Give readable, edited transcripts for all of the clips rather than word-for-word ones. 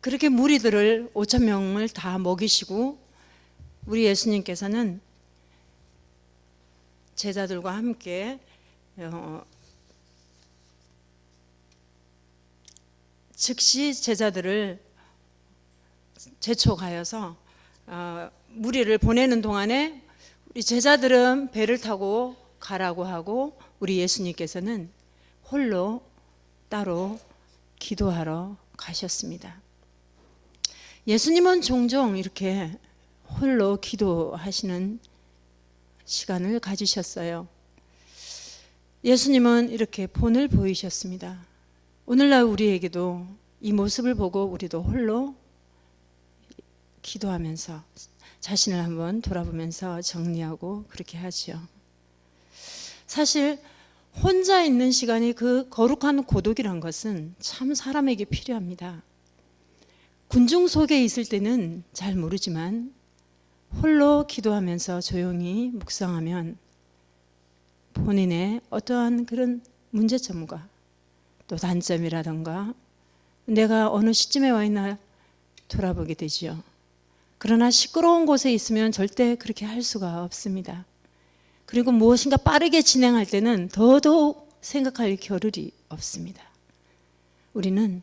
그렇게 무리들을 5천 명을 다 먹이시고 우리 예수님께서는 제자들과 함께 즉시 제자들을 재촉하여서 무리를 보내는 동안에 우리 제자들은 배를 타고 가라고 하고 우리 예수님께서는 홀로 따로 기도하러 가셨습니다. 예수님은 종종 이렇게 홀로 기도하시는 시간을 가지셨어요. 예수님은 이렇게 본을 보이셨습니다. 오늘날 우리에게도 이 모습을 보고 우리도 홀로 기도하면서 자신을 한번 돌아보면서 정리하고 그렇게 하죠. 사실 혼자 있는 시간이 그 거룩한 고독이란 것은 참 사람에게 필요합니다. 군중 속에 있을 때는 잘 모르지만 홀로 기도하면서 조용히 묵상하면 본인의 어떠한 그런 문제점과 또 단점이라던가 내가 어느 시점에 와 있나 돌아보게 되지요. 그러나 시끄러운 곳에 있으면 절대 그렇게 할 수가 없습니다. 그리고 무엇인가 빠르게 진행할 때는 더더욱 생각할 겨를이 없습니다. 우리는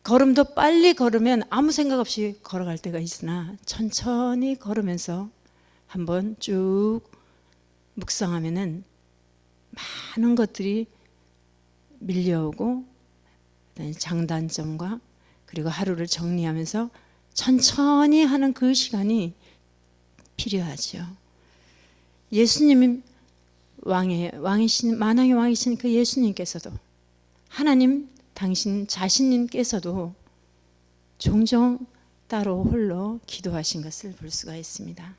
걸음도 빨리 걸으면 아무 생각 없이 걸어갈 때가 있으나 천천히 걸으면서 한번 쭉 묵상하면은 많은 것들이 밀려오고 장단점과 그리고 하루를 정리하면서 천천히 하는 그 시간이 필요하죠. 예수님이 왕이신 만왕의 왕이신 그 예수님께서도 하나님 당신 자신님께서도 종종 따로 홀로 기도하신 것을 볼 수가 있습니다.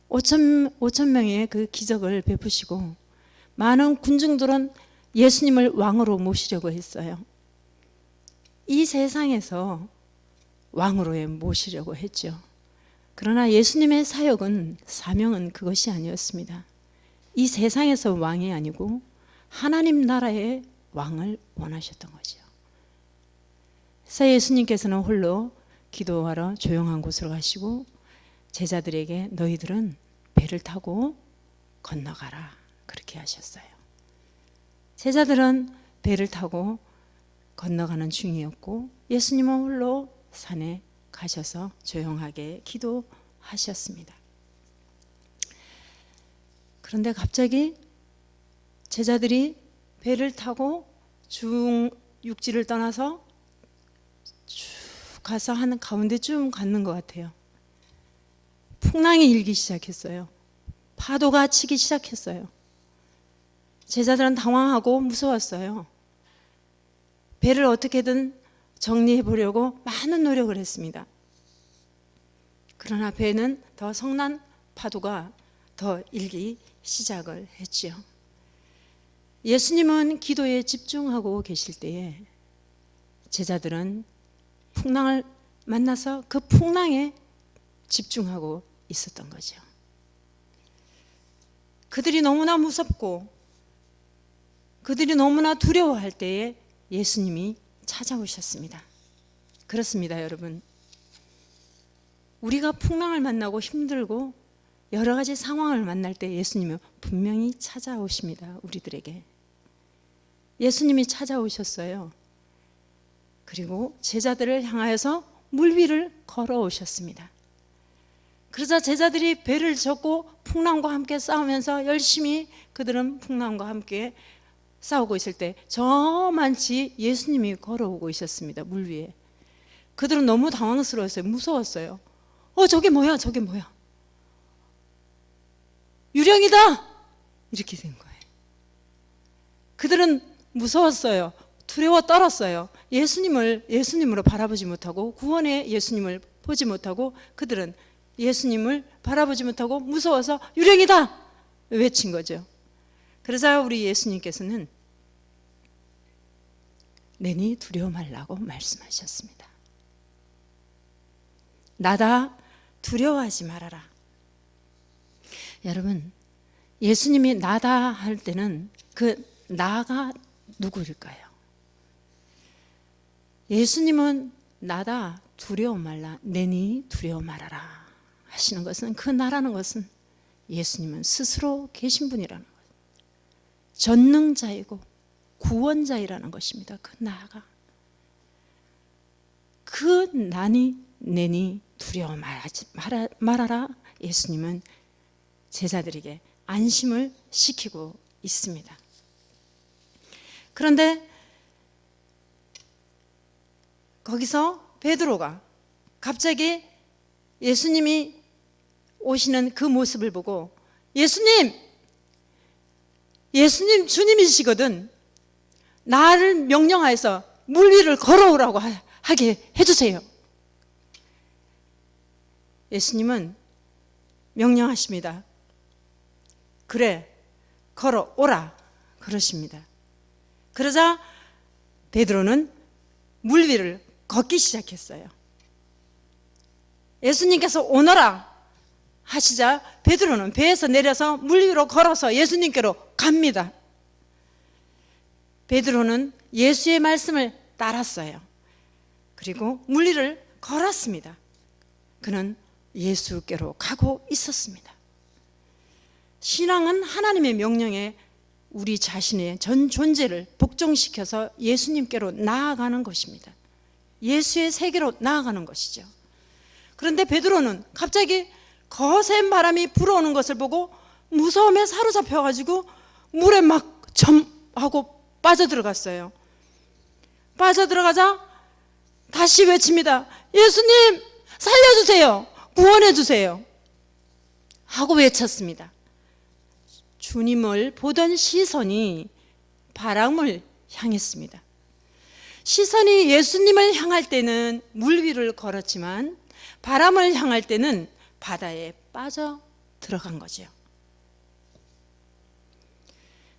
5천 명의 그 기적을 베푸시고 많은 군중들은 예수님을 왕으로 모시려고 했어요. 이 세상에서 왕으로 모시려고 했죠. 그러나 예수님의 사역은 사명은 그것이 아니었습니다. 이 세상에서 왕이 아니고 하나님 나라의 왕을 원하셨던 거죠. 그래서 예수님께서는 홀로 기도하러 조용한 곳으로 가시고 제자들에게 너희들은 배를 타고 건너가라 그렇게 하셨어요. 제자들은 배를 타고 건너가는 중이었고 예수님은 홀로 산에 가셔서 조용하게 기도하셨습니다. 그런데 갑자기 제자들이 배를 타고 육지를 떠나서 쭉 가서 하는 가운데 쭉 갔는 것 같아요. 풍랑이 일기 시작했어요. 파도가 치기 시작했어요. 제자들은 당황하고 무서웠어요. 배를 어떻게든 정리해 보려고 많은 노력을 했습니다. 그러나 배는 더 성난 파도가 더 일기 시작을 했지요. 예수님은 기도에 집중하고 계실 때에 제자들은 풍랑을 만나서 그 풍랑에 집중하고 있었던 거죠. 그들이 너무나 무섭고 그들이 너무나 두려워할 때에 예수님이 찾아오셨습니다. 그렇습니다, 여러분. 우리가 풍랑을 만나고 힘들고 여러 가지 상황을 만날 때 예수님은 분명히 찾아오십니다. 우리들에게. 예수님이 찾아오셨어요. 그리고 제자들을 향하여서 물 위를 걸어오셨습니다. 그러자 제자들이 배를 젓고 풍랑과 함께 싸우면서 열심히 그들은 풍랑과 함께 싸우고 있을 때 저만치 예수님이 걸어오고 있었습니다. 물 위에. 그들은 너무 당황스러웠어요. 무서웠어요. 저게 뭐야? 저게 뭐야? 유령이다! 이렇게 된 거예요. 그들은 무서웠어요. 두려워 떨었어요. 예수님으로 바라보지 못하고 구원의 예수님을 보지 못하고 그들은 예수님을 바라보지 못하고 무서워서 유령이다! 외친 거죠. 그래서 우리 예수님께서는 내니 두려워 말라고 말씀하셨습니다. 나다 두려워하지 말아라. 여러분, 예수님이 나다 할 때는 그 나가 누구일까요? 예수님은 나다 두려워 말라 내니 두려워 말아라 하시는 것은, 그 나라는 것은 예수님은 스스로 계신 분이라는 것, 전능자이고 구원자이라는 것입니다. 그 나가, 그 나니 내니 두려워 말아라. 예수님은 제자들에게 안심을 시키고 있습니다. 그런데 거기서 베드로가 갑자기 예수님이 오시는 그 모습을 보고, 예수님 주님이시거든, 나를 명령하여서 물 위를 걸어오라고 하게 해주세요. 예수님은 명령하십니다. 그래, 걸어오라 그러십니다. 그러자 베드로는 물 위를 걷기 시작했어요. 예수님께서 오너라 하시자 베드로는 배에서 내려서 물 위로 걸어서 예수님께로 갑니다. 베드로는 예수의 말씀을 따랐어요. 그리고 물 위를 걸었습니다. 그는 예수께로 가고 있었습니다. 신앙은 하나님의 명령에 우리 자신의 전 존재를 복종시켜서 예수님께로 나아가는 것입니다. 예수의 세계로 나아가는 것이죠. 그런데 베드로는 갑자기 거센 바람이 불어오는 것을 보고 무서움에 사로잡혀가지고 물에 막 점하고 빠져들어갔어요. 빠져들어가자 다시 외칩니다. 예수님 살려주세요, 구원해주세요 하고 외쳤습니다. 주님을 보던 시선이 바람을 향했습니다. 시선이 예수님을 향할 때는 물 위를 걸었지만 바람을 향할 때는 바다에 빠져 들어간 거죠.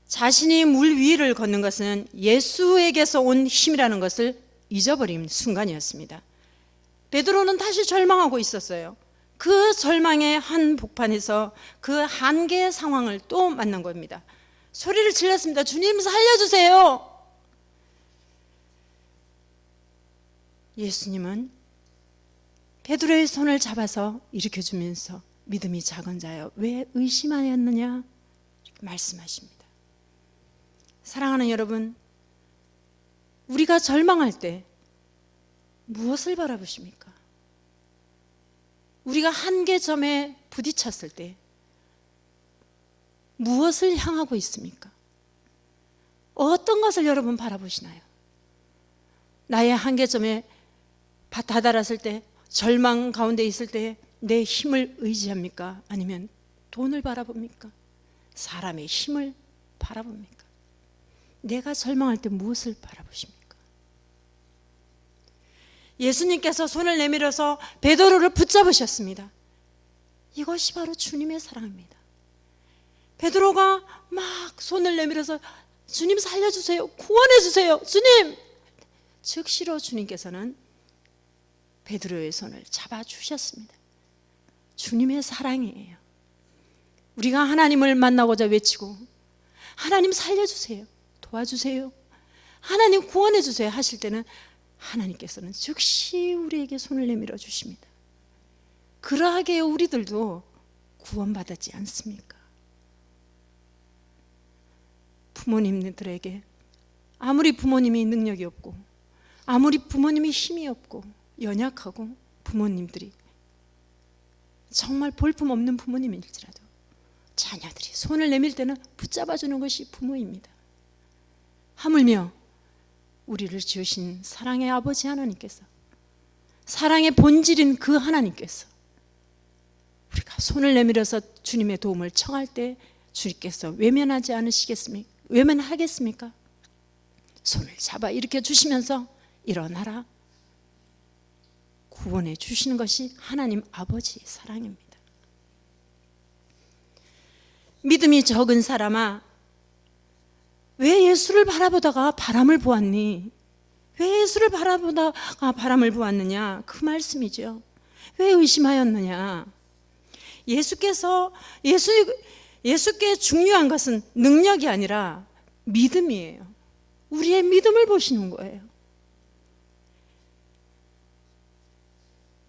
자신이 물 위를 걷는 것은 예수에게서 온 힘이라는 것을 잊어버린 순간이었습니다. 베드로는 다시 절망하고 있었어요. 그 절망의 한 복판에서 그 한계의 상황을 또 만난 겁니다. 소리를 질렀습니다. 주님 살려주세요. 예수님은 베드로의 손을 잡아서 일으켜주면서 믿음이 작은 자여 왜 의심하였느냐 이렇게 말씀하십니다. 사랑하는 여러분, 우리가 절망할 때 무엇을 바라보십니까? 우리가 한계점에 부딪혔을 때 무엇을 향하고 있습니까? 어떤 것을 여러분 바라보시나요? 나의 한계점에 다다랐을 때, 절망 가운데 있을 때 내 힘을 의지합니까? 아니면 돈을 바라봅니까? 사람의 힘을 바라봅니까? 내가 절망할 때 무엇을 바라보십니까? 예수님께서 손을 내밀어서 베드로를 붙잡으셨습니다. 이것이 바로 주님의 사랑입니다. 베드로가 막 손을 내밀어서 주님 살려주세요, 구원해주세요, 주님! 즉시로 주님께서는 베드로의 손을 잡아주셨습니다. 주님의 사랑이에요. 우리가 하나님을 만나고자 외치고 하나님 살려주세요, 도와주세요, 하나님 구원해주세요 하실 때는 하나님께서는 즉시 우리에게 손을 내밀어 주십니다. 그러하게 우리들도 구원받았지 않습니까? 부모님들에게 아무리 부모님이 능력이 없고 아무리 부모님이 힘이 없고 연약하고 부모님들이 정말 볼품없는 부모님일지라도 자녀들이 손을 내밀 때는 붙잡아주는 것이 부모입니다. 하물며 우리를 지으신 사랑의 아버지 하나님께서, 사랑의 본질인 그 하나님께서 우리가 손을 내밀어서 주님의 도움을 청할 때 주님께서 외면하지 않으시겠습니까? 외면하겠습니까? 손을 잡아 일으켜 주시면서 일어나라 구원해 주시는 것이 하나님 아버지의 사랑입니다. 믿음이 적은 사람아, 왜 예수를 바라보다가 바람을 보았니? 왜 예수를 바라보다가 바람을 보았느냐? 그 말씀이죠. 왜 의심하였느냐? 예수께 중요한 것은 능력이 아니라 믿음이에요. 우리의 믿음을 보시는 거예요.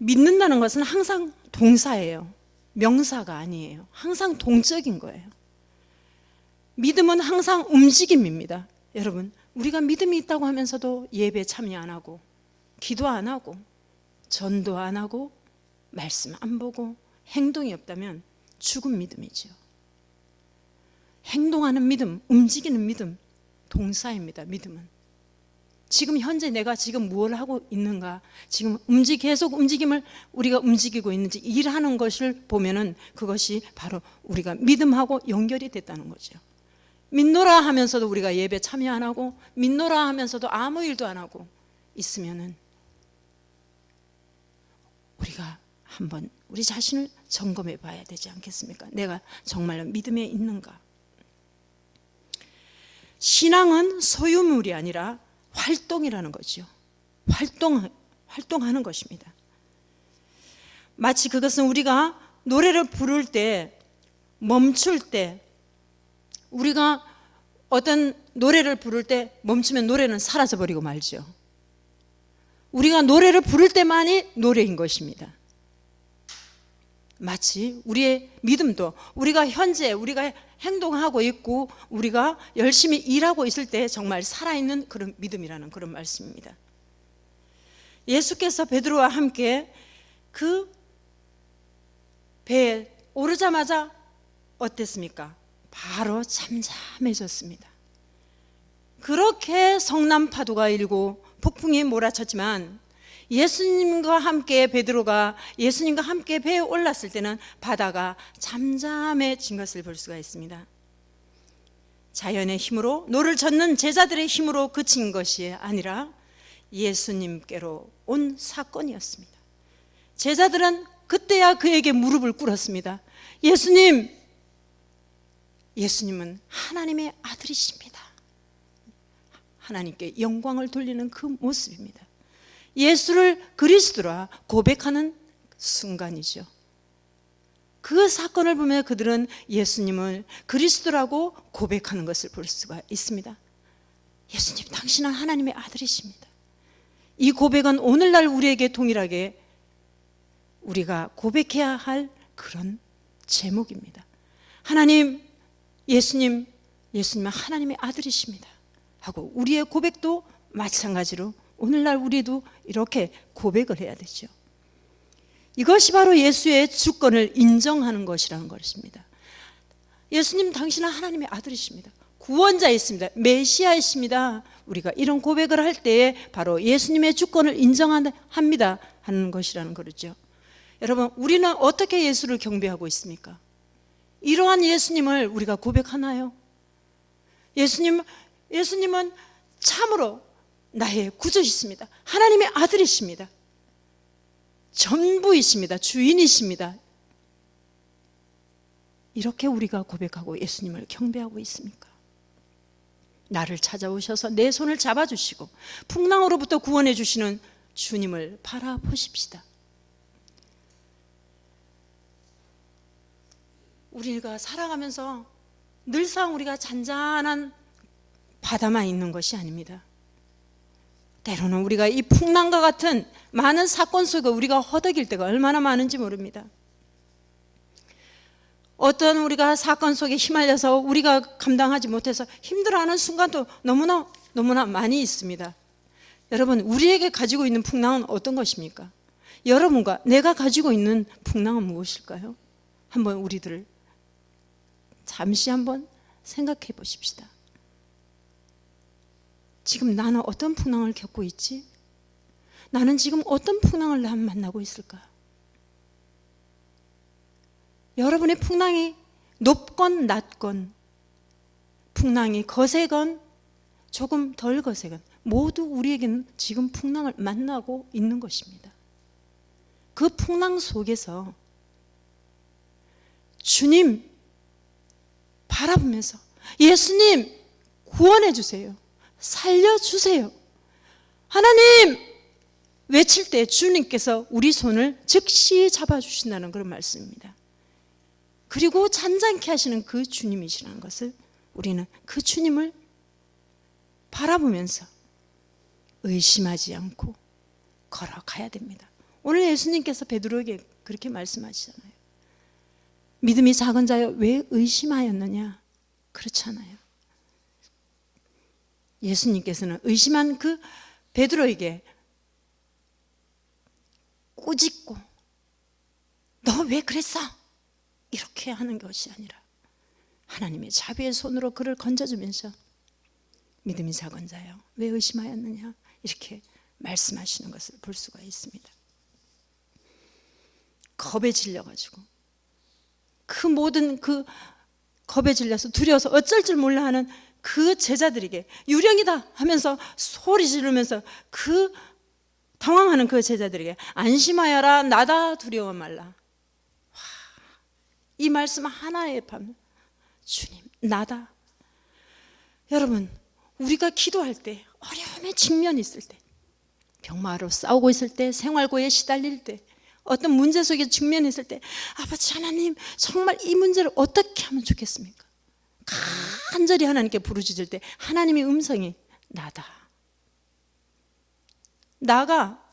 믿는다는 것은 항상 동사예요. 명사가 아니에요. 항상 동적인 거예요. 믿음은 항상 움직임입니다. 여러분, 우리가 믿음이 있다고 하면서도 예배 참여 안 하고, 기도 안 하고, 전도 안 하고, 말씀 안 보고, 행동이 없다면 죽은 믿음이죠. 행동하는 믿음, 움직이는 믿음, 동사입니다. 믿음은. 지금 현재 내가 지금 무엇을 하고 있는가, 지금 계속 움직임을 우리가 움직이고 있는지 일하는 것을 보면은 그것이 바로 우리가 믿음하고 연결이 됐다는 거죠. 믿노라 하면서도 우리가 예배 참여 안 하고, 믿노라 하면서도 아무 일도 안 하고 있으면은 우리가 한번 우리 자신을 점검해 봐야 되지 않겠습니까? 내가 정말로 믿음에 있는가? 신앙은 소유물이 아니라 활동이라는 거죠. 활동하는 것입니다. 마치 그것은 우리가 노래를 부를 때, 멈출 때, 우리가 어떤 노래를 부를 때 멈추면 노래는 사라져버리고 말죠. 우리가 노래를 부를 때만이 노래인 것입니다. 마치 우리의 믿음도 우리가 현재 우리가 행동하고 있고 우리가 열심히 일하고 있을 때 정말 살아있는 그런 믿음이라는 그런 말씀입니다. 예수께서 베드로와 함께 그 배에 오르자마자 어땠습니까? 바로 잠잠해졌습니다. 그렇게 성남 파도가 일고 폭풍이 몰아쳤지만 예수님과 함께 베드로가 예수님과 함께 배에 올랐을 때는 바다가 잠잠해진 것을 볼 수가 있습니다. 자연의 힘으로, 노를 젓는 제자들의 힘으로 그친 것이 아니라 예수님께로 온 사건이었습니다. 제자들은 그때야 그에게 무릎을 꿇었습니다. 예수님은 하나님의 아들이십니다. 하나님께 영광을 돌리는 그 모습입니다. 예수를 그리스도라 고백하는 순간이죠. 그 사건을 보면 그들은 예수님을 그리스도라고 고백하는 것을 볼 수가 있습니다. 예수님, 당신은 하나님의 아들이십니다. 이 고백은 오늘날 우리에게 동일하게 우리가 고백해야 할 그런 제목입니다. 하나님, 예수님은 하나님의 아들이십니다 하고 우리의 고백도 마찬가지로 오늘날 우리도 이렇게 고백을 해야 되죠. 이것이 바로 예수의 주권을 인정하는 것이라는 것입니다. 예수님, 당신은 하나님의 아들이십니다. 구원자이십니다. 메시아이십니다. 우리가 이런 고백을 할 때에 바로 예수님의 주권을 인정합니다 하는 것이라는 거죠. 여러분, 우리는 어떻게 예수를 경배하고 있습니까? 이러한 예수님을 우리가 고백하나요? 예수님은 참으로 나의 구주이십니다. 하나님의 아들이십니다. 전부이십니다. 주인이십니다. 이렇게 우리가 고백하고 예수님을 경배하고 있습니까? 나를 찾아오셔서 내 손을 잡아주시고 풍랑으로부터 구원해 주시는 주님을 바라보십시다. 우리가 살아가면서 늘상 우리가 잔잔한 바다만 있는 것이 아닙니다. 때로는 우리가 이 풍랑과 같은 많은 사건 속에 우리가 허덕일 때가 얼마나 많은지 모릅니다. 어떤 우리가 사건 속에 휘말려서 우리가 감당하지 못해서 힘들어하는 순간도 너무나 많이 있습니다. 여러분, 우리에게 가지고 있는 풍랑은 어떤 것입니까? 여러분과 내가 가지고 있는 풍랑은 무엇일까요? 한번 우리들 잠시 한번 생각해 보십시다. 지금 나는 어떤 풍랑을 겪고 있지? 나는 지금 어떤 풍랑을 만나고 있을까? 여러분의 풍랑이 높건 낮건, 풍랑이 거세건 조금 덜 거세건 모두 우리에게는 지금 풍랑을 만나고 있는 것입니다. 그 풍랑 속에서 주님 바라보면서 예수님 구원해 주세요. 살려주세요. 하나님 외칠 때 주님께서 우리 손을 즉시 잡아주신다는 그런 말씀입니다. 그리고 잔잔케 하시는 그 주님이시라는 것을 우리는 그 주님을 바라보면서 의심하지 않고 걸어가야 됩니다. 오늘 예수님께서 베드로에게 그렇게 말씀하시잖아요. 믿음이 작은 자여 왜 의심하였느냐? 그렇잖아요. 예수님께서는 의심한 그 베드로에게 꾸짖고 너 왜 그랬어? 이렇게 하는 것이 아니라 하나님의 자비의 손으로 그를 건져주면서 믿음이 작은 자여 왜 의심하였느냐? 이렇게 말씀하시는 것을 볼 수가 있습니다. 겁에 질려가지고 그 모든 그 겁에 질려서 두려워서 어쩔 줄 몰라 하는 그 제자들에게 유령이다 하면서 소리 지르면서 그 당황하는 그 제자들에게 안심하여라 나다 두려워 말라. 이 말씀 하나에 반 주님 나다. 여러분 우리가 기도할 때 어려움의 직면이 있을 때 병마로 싸우고 있을 때 생활고에 시달릴 때 어떤 문제 속에 직면이 있을 때 아버지 하나님 정말 이 문제를 어떻게 하면 좋겠습니까? 간절히 하나님께 부르짖을 때 하나님의 음성이 나다. 나가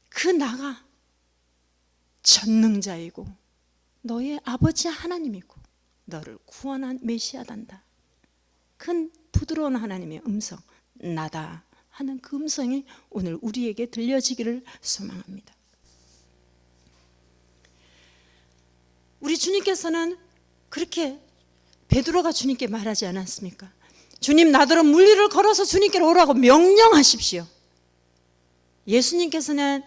그 나가 전능자이고 너의 아버지 하나님이고 너를 구원한 메시아단다. 큰 부드러운 하나님의 음성 나다 하는 그 음성이 오늘 우리에게 들려지기를 소망합니다. 우리 주님께서는 그렇게 베드로가 주님께 말하지 않았습니까? 주님 나더러 물리를 걸어서 주님께로 오라고 명령하십시오. 예수님께서는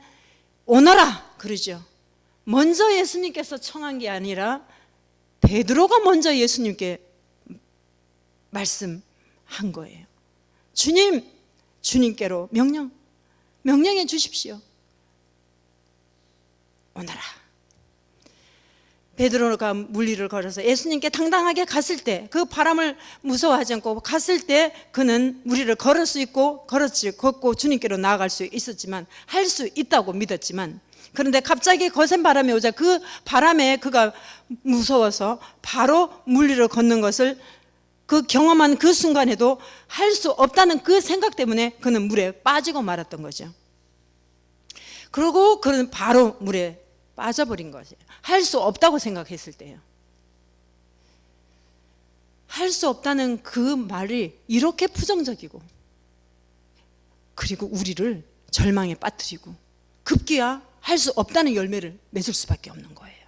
오너라 그러죠. 먼저 예수님께서 청한 게 아니라 베드로가 먼저 예수님께 말씀한 거예요. 주님께로 명령해 주십시오. 오너라. 베드로가 물리를 걸어서 예수님께 당당하게 갔을 때 그 바람을 무서워하지 않고 갔을 때 그는 물리를 걸을 수 있고 걷고 주님께로 나아갈 수 있었지만 할 수 있다고 믿었지만 그런데 갑자기 거센 바람이 오자 그 바람에 그가 무서워서 바로 물리를 걷는 것을 그 경험한 그 순간에도 할 수 없다는 그 생각 때문에 그는 물에 빠지고 말았던 거죠. 그리고 그는 바로 물에 빠져버린 것이에요. 할 수 없다고 생각했을 때요. 할 수 없다는 그 말이 이렇게 부정적이고 그리고 우리를 절망에 빠뜨리고 급기야 할 수 없다는 열매를 맺을 수밖에 없는 거예요.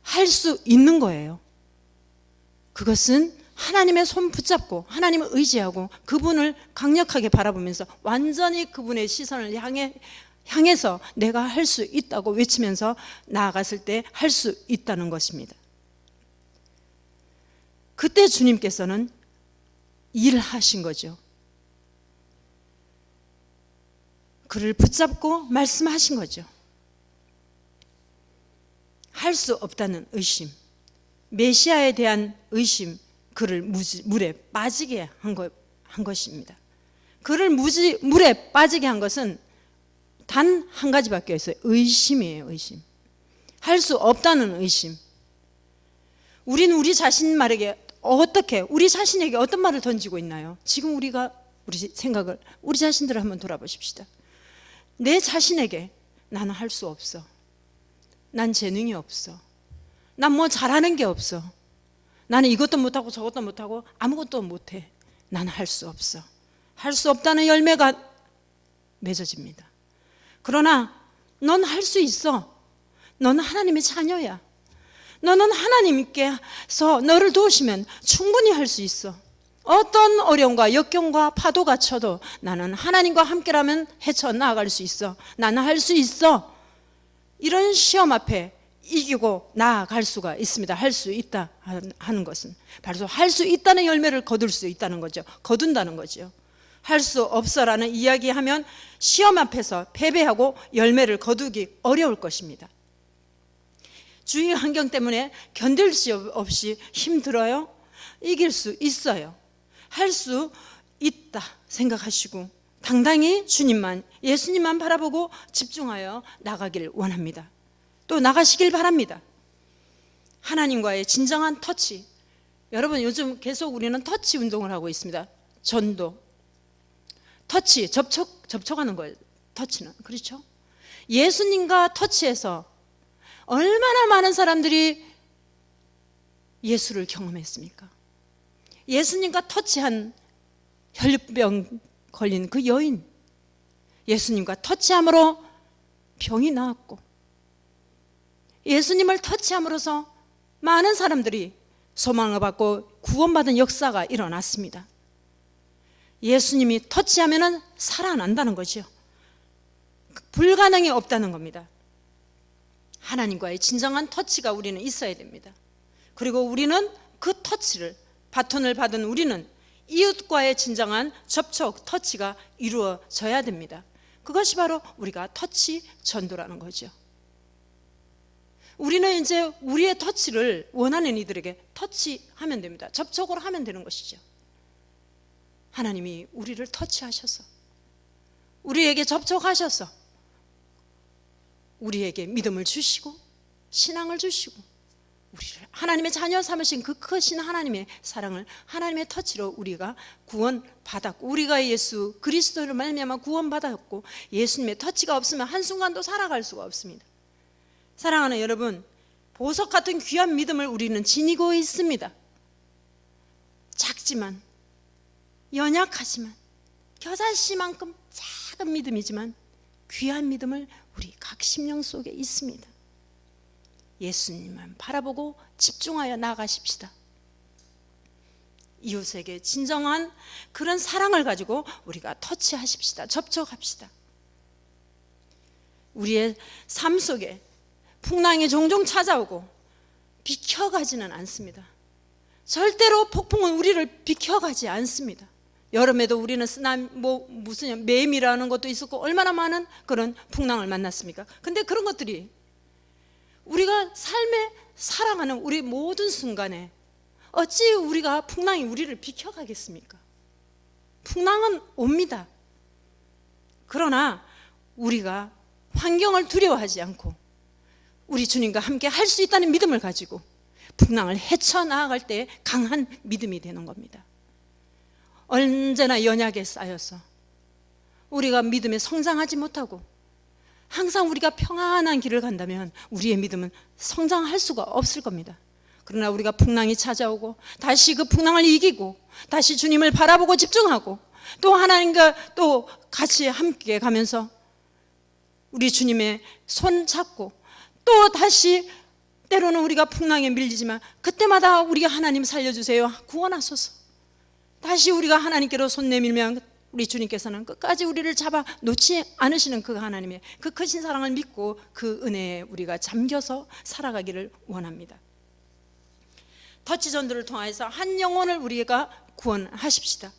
할 수 있는 거예요. 그것은 하나님의 손 붙잡고 하나님을 의지하고 그분을 강력하게 바라보면서 완전히 그분의 시선을 향해서 내가 할 수 있다고 외치면서 나아갔을 때 할 수 있다는 것입니다. 그때 주님께서는 일하신 거죠. 그를 붙잡고 말씀하신 거죠. 할 수 없다는 의심, 메시아에 대한 의심, 그를 물에 빠지게 한 것입니다. 그를 물에 빠지게 한 것은 단 한 가지밖에 없어요. 의심이에요. 의심. 할 수 없다는 의심. 우리는 우리 자신 말에게 우리 자신에게 어떤 말을 던지고 있나요? 지금 우리 생각을 우리 자신들을 한번 돌아보십시다. 내 자신에게 나는 할 수 없어. 난 재능이 없어. 난 뭐 잘하는 게 없어. 나는 이것도 못하고 저것도 못하고 아무것도 못해. 나는 할 수 없어. 할 수 없다는 열매가 맺어집니다. 그러나 넌 할 수 있어. 너는 하나님의 자녀야. 너는 하나님께서 너를 도우시면 충분히 할 수 있어. 어떤 어려움과 역경과 파도가 쳐도 나는 하나님과 함께라면 헤쳐나갈 수 있어. 나는 할 수 있어. 이런 시험 앞에 이기고 나아갈 수가 있습니다. 할 수 있다 하는 것은 바로 할 수 있다는 열매를 거둘 수 있다는 거죠. 거둔다는 거죠. 할 수 없어라는 이야기하면 시험 앞에서 패배하고 열매를 거두기 어려울 것입니다. 주위 환경 때문에 견딜 수 없이 힘들어요? 이길 수 있어요. 할 수 있다 생각하시고 당당히 주님만, 예수님만 바라보고 집중하여 나가길 원합니다. 또 나가시길 바랍니다. 하나님과의 진정한 터치. 여러분 요즘 계속 우리는 터치 운동을 하고 있습니다. 전도. 터치, 접촉하는 거예요. 터치는. 그렇죠? 예수님과 터치해서 얼마나 많은 사람들이 예수를 경험했습니까? 예수님과 터치한 혈류병 걸린 그 여인, 예수님과 터치함으로 병이 나았고, 예수님을 터치함으로써 많은 사람들이 소망을 받고 구원받은 역사가 일어났습니다. 예수님이 터치하면 살아난다는 거죠. 불가능이 없다는 겁니다. 하나님과의 진정한 터치가 우리는 있어야 됩니다. 그리고 우리는 그 터치를, 바톤을 받은 우리는 이웃과의 진정한 접촉, 터치가 이루어져야 됩니다. 그것이 바로 우리가 터치 전도라는 거죠. 우리는 이제 우리의 터치를 원하는 이들에게 터치하면 됩니다. 접촉으로 하면 되는 것이죠. 하나님이 우리를 터치하셔서, 우리에게 접촉하셔서 우리에게 믿음을 주시고 신앙을 주시고 우리를 하나님의 자녀 삼으신 그 크신 하나님의 사랑을, 하나님의 터치로 우리가 구원받았고, 우리가 예수 그리스도를 말미암아 구원받았고, 예수님의 터치가 없으면 한순간도 살아갈 수가 없습니다. 사랑하는 여러분, 보석 같은 귀한 믿음을 우리는 지니고 있습니다. 작지만, 연약하지만, 겨자씨만큼 작은 믿음이지만 귀한 믿음을 우리 각 심령 속에 있습니다. 예수님만 바라보고 집중하여 나아가십시다. 이웃에게 진정한 그런 사랑을 가지고 우리가 터치하십시다. 접촉합시다. 우리의 삶 속에 풍랑이 종종 찾아오고 비켜가지는 않습니다. 절대로 폭풍은 우리를 비켜가지 않습니다. 여름에도 우리는 무슨 매미라는 것도 있었고 얼마나 많은 그런 풍랑을 만났습니까? 근데 그런 것들이 우리가 삶에 살아가는 우리 모든 순간에 어찌 우리가 풍랑이 우리를 비켜가겠습니까? 풍랑은 옵니다. 그러나 우리가 환경을 두려워하지 않고 우리 주님과 함께 할 수 있다는 믿음을 가지고 풍랑을 헤쳐나아갈 때 강한 믿음이 되는 겁니다. 언제나 연약에 쌓여서 우리가 믿음에 성장하지 못하고 항상 우리가 평안한 길을 간다면 우리의 믿음은 성장할 수가 없을 겁니다. 그러나 우리가 풍랑이 찾아오고 다시 그 풍랑을 이기고 다시 주님을 바라보고 집중하고 또 하나님과 또 같이 함께 가면서 우리 주님의 손 잡고 또 다시, 때로는 우리가 풍랑에 밀리지만 그때마다 우리가 하나님 살려주세요, 구원하소서, 다시 우리가 하나님께로 손 내밀면 우리 주님께서는 끝까지 우리를 잡아 놓지 않으시는 그 하나님의 그 크신 사랑을 믿고 그 은혜에 우리가 잠겨서 살아가기를 원합니다. 터치 전도를 통해서 한 영혼을 우리가 구원하십시다.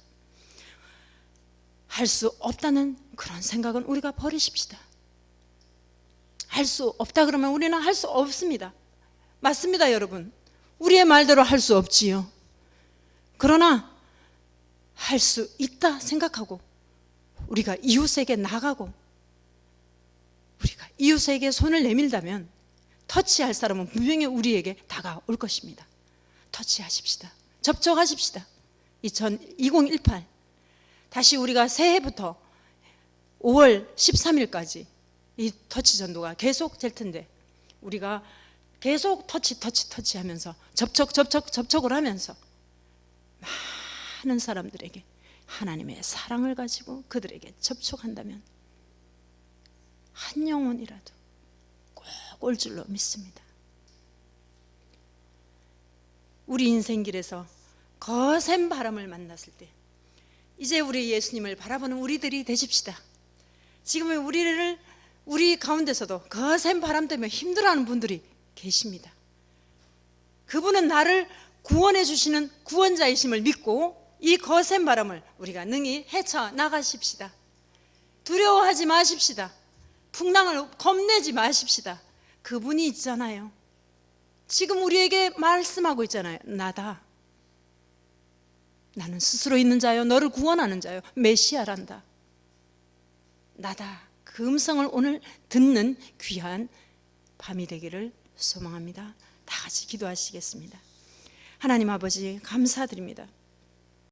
할 수 없다는 그런 생각은 우리가 버리십시다. 할 수 없다 그러면 우리는 할 수 없습니다. 맞습니다, 여러분. 우리의 말대로 할 수 없지요. 그러나 할 수 있다 생각하고 우리가 이웃에게 나가고 우리가 이웃에게 손을 내밀다면 터치할 사람은 분명히 우리에게 다가올 것입니다. 터치하십시다. 접촉하십시다. 2018 다시 우리가 새해부터 5월 13일까지 이 터치 전도가 계속 될 텐데 우리가 계속 터치하면서 접촉을 하면서 많은 사람들에게 하나님의 사랑을 가지고 그들에게 접촉한다면 한 영혼이라도 꼭 올 줄로 믿습니다. 우리 인생길에서 거센 바람을 만났을 때 이제 우리 예수님을 바라보는 우리들이 되십시다. 지금의 우리 가운데서도 거센 바람 때문에 힘들어하는 분들이 계십니다. 그분은 나를 구원해 주시는 구원자이심을 믿고 이 거센 바람을 우리가 능히 헤쳐나가십시다. 두려워하지 마십시다. 풍랑을 겁내지 마십시다. 그분이 있잖아요. 지금 우리에게 말씀하고 있잖아요. 나다. 나는 스스로 있는 자요 너를 구원하는 자요 메시아란다. 나다. 그 음성을 오늘 듣는 귀한 밤이 되기를 소망합니다. 다 같이 기도하시겠습니다. 하나님 아버지 감사드립니다.